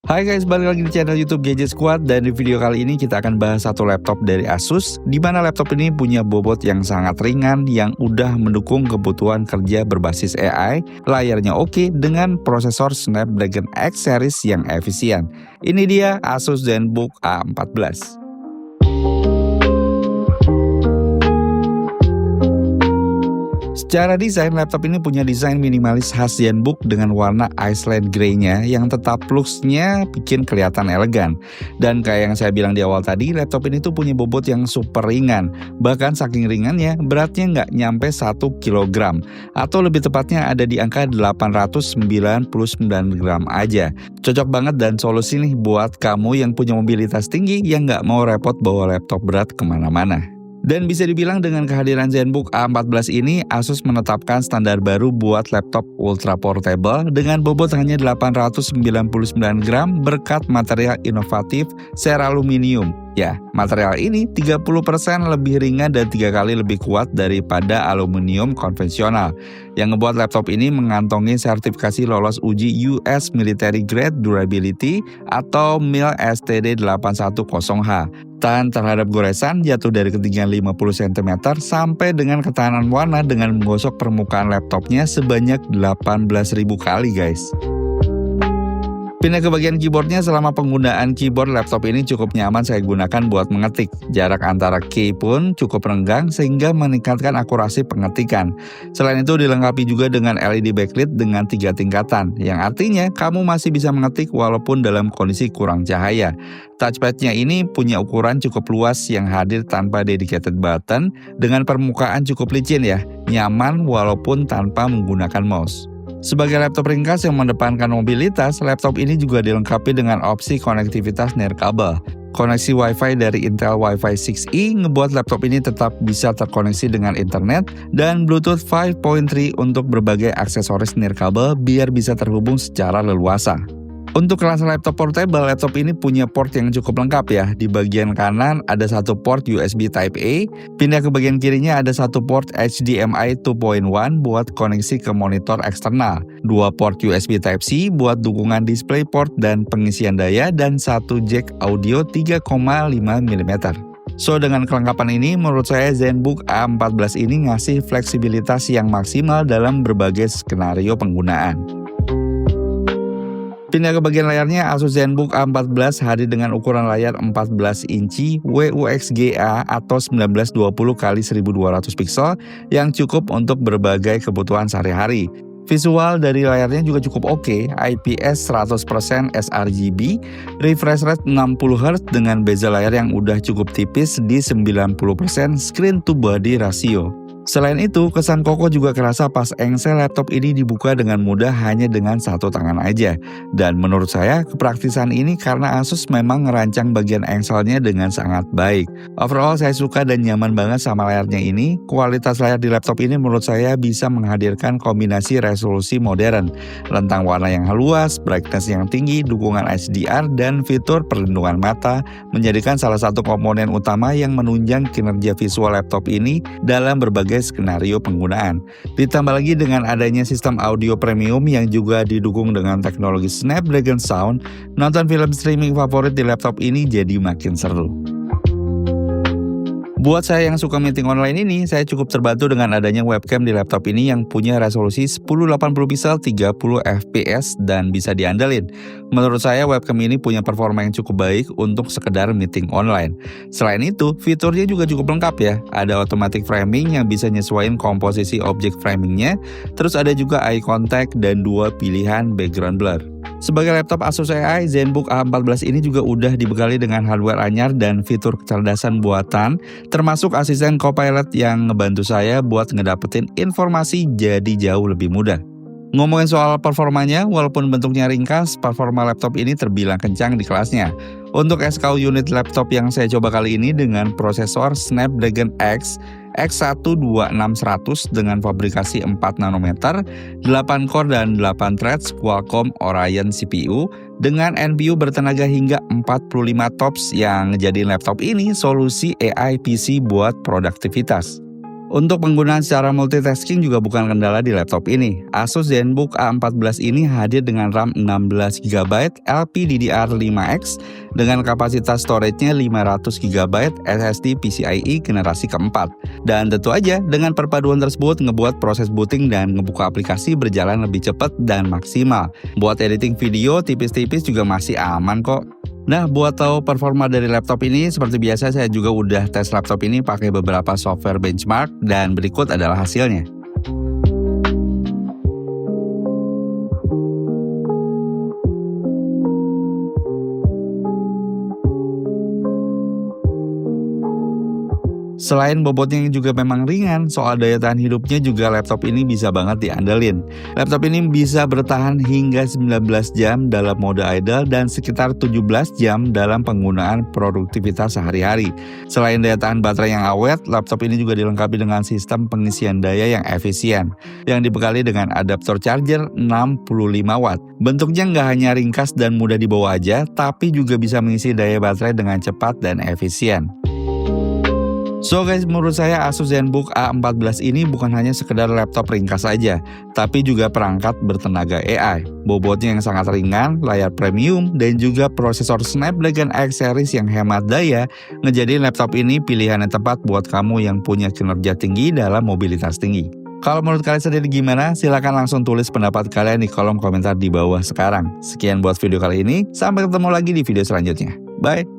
Hai guys, balik lagi di channel YouTube Gadget Squad, dan di video kali ini kita akan bahas satu laptop dari Asus, di mana laptop ini punya bobot yang sangat ringan yang udah mendukung kebutuhan kerja berbasis AI, layarnya oke dengan prosesor Snapdragon X series yang efisien. Ini dia Asus ZenBook A14. Secara desain, laptop ini punya desain minimalis khas ZenBook dengan warna Iceland Grey-nya yang tetap looks-nya bikin kelihatan elegan. Dan kayak yang saya bilang di awal tadi, laptop ini tuh punya bobot yang super ringan. Bahkan saking ringannya, beratnya nggak nyampe 1 kg. Atau lebih tepatnya ada di angka 899 gram aja. Cocok banget dan solusi nih buat kamu yang punya mobilitas tinggi yang nggak mau repot bawa laptop berat kemana-mana. Dan bisa dibilang dengan kehadiran ZenBook A14 ini, Asus menetapkan standar baru buat laptop ultra portable dengan bobot hanya 899 gram berkat material inovatif seraluminium. Ya, material ini 30% lebih ringan dan 3 kali lebih kuat daripada aluminium konvensional, yang ngebuat laptop ini mengantongi sertifikasi lolos uji US Military Grade Durability atau MIL STD 810H. Tahan terhadap goresan, jatuh dari ketinggian 50 cm sampai dengan ketahanan warna dengan menggosok permukaan laptopnya sebanyak 18.000 kali guys. Pindah ke bagian keyboardnya, selama penggunaan keyboard laptop ini cukup nyaman saya gunakan buat mengetik. Jarak antara key pun cukup renggang sehingga meningkatkan akurasi pengetikan. Selain itu dilengkapi juga dengan LED backlit dengan 3 tingkatan, yang artinya kamu masih bisa mengetik walaupun dalam kondisi kurang cahaya. Touchpad-nya ini punya ukuran cukup luas yang hadir tanpa dedicated button dengan permukaan cukup licin ya, nyaman walaupun tanpa menggunakan mouse. Sebagai laptop ringkas yang mengedepankan mobilitas, laptop ini juga dilengkapi dengan opsi konektivitas nirkabel. Koneksi Wi-Fi dari Intel Wi-Fi 6E ngebuat laptop ini tetap bisa terkoneksi dengan internet, dan Bluetooth 5.3 untuk berbagai aksesoris nirkabel biar bisa terhubung secara leluasa. Untuk kelas laptop portable, laptop ini punya port yang cukup lengkap ya. Di bagian kanan ada satu port USB Type A, pindah ke bagian kirinya ada satu port HDMI 2.1 buat koneksi ke monitor eksternal, 2 port USB Type C buat dukungan DisplayPort dan pengisian daya, dan satu jack audio 3,5 mm. So, dengan kelengkapan ini, menurut saya ZenBook A14 ini ngasih fleksibilitas yang maksimal dalam berbagai skenario penggunaan. Pindah ke bagian layarnya, Asus ZenBook A14 hadir dengan ukuran layar 14 inci WUXGA atau 1920x1200 pixel yang cukup untuk berbagai kebutuhan sehari-hari. Visual dari layarnya juga cukup oke, IPS 100% sRGB, refresh rate 60Hz dengan bezel layar yang udah cukup tipis di 90% screen to body ratio. Selain itu, kesan kokoh juga kerasa pas engsel laptop ini dibuka dengan mudah hanya dengan satu tangan aja. Dan menurut saya, kepraktisan ini karena Asus memang ngerancang bagian engselnya dengan sangat baik. Overall, saya suka dan nyaman banget sama layarnya ini. Kualitas layar di laptop ini menurut saya bisa menghadirkan kombinasi resolusi modern, rentang warna yang luas, brightness yang tinggi, dukungan HDR, dan fitur perlindungan mata, menjadikan salah satu komponen utama yang menunjang kinerja visual laptop ini dalam berbagai skenario penggunaan. Ditambah lagi dengan adanya sistem audio premium yang juga didukung dengan teknologi Snapdragon Sound, nonton film streaming favorit di laptop ini jadi makin seru. Buat saya yang suka meeting online ini, saya cukup terbantu dengan adanya webcam di laptop ini yang punya resolusi 1080 pixel 30 fps dan bisa diandalin. Menurut saya webcam ini punya performa yang cukup baik untuk sekedar meeting online. Selain itu, fiturnya juga cukup lengkap ya. Ada automatic framing yang bisa nyesuaiin komposisi objek framingnya, terus ada juga eye contact dan 2 pilihan background blur. Sebagai laptop Asus AI, ZenBook A14 ini juga udah dibekali dengan hardware anyar dan fitur kecerdasan buatan, termasuk asisten Copilot yang ngebantu saya buat ngedapetin informasi jadi jauh lebih mudah. Ngomongin soal performanya, walaupun bentuknya ringkas, performa laptop ini terbilang kencang di kelasnya. Untuk SKU unit laptop yang saya coba kali ini dengan prosesor Snapdragon X12600 dengan fabrikasi 4 nanometer, 8 core dan 8 threads Qualcomm Oryon CPU dengan NPU bertenaga hingga 45 TOPS yang ngejadiin laptop ini solusi AI PC buat produktivitas. Untuk penggunaan secara multitasking juga bukan kendala di laptop ini. Asus ZenBook A14 ini hadir dengan RAM 16GB LPDDR5X dengan kapasitas storage-nya 500GB SSD PCIe generasi keempat. Dan tentu aja dengan perpaduan tersebut ngebuat proses booting dan ngebuka aplikasi berjalan lebih cepat dan maksimal. Buat editing video tipis-tipis juga masih aman kok. Nah, buat tahu performa dari laptop ini, seperti biasa saya juga udah tes laptop ini pakai beberapa software benchmark dan berikut adalah hasilnya. Selain bobotnya yang juga memang ringan, soal daya tahan hidupnya juga laptop ini bisa banget diandelin. Laptop ini bisa bertahan hingga 19 jam dalam mode idle dan sekitar 17 jam dalam penggunaan produktivitas sehari-hari. Selain daya tahan baterai yang awet, laptop ini juga dilengkapi dengan sistem pengisian daya yang efisien, yang dibekali dengan adaptor charger 65 watt. Bentuknya nggak hanya ringkas dan mudah dibawa aja, tapi juga bisa mengisi daya baterai dengan cepat dan efisien. So guys, menurut saya Asus ZenBook A14 ini bukan hanya sekedar laptop ringkas aja, tapi juga perangkat bertenaga AI. Bobotnya yang sangat ringan, layar premium, dan juga prosesor Snapdragon X Series yang hemat daya, ngejadiin laptop ini pilihan yang tepat buat kamu yang punya kinerja tinggi dalam mobilitas tinggi. Kalau menurut kalian sendiri gimana? Silahkan langsung tulis pendapat kalian di kolom komentar di bawah sekarang. Sekian buat video kali ini, sampai ketemu lagi di video selanjutnya. Bye!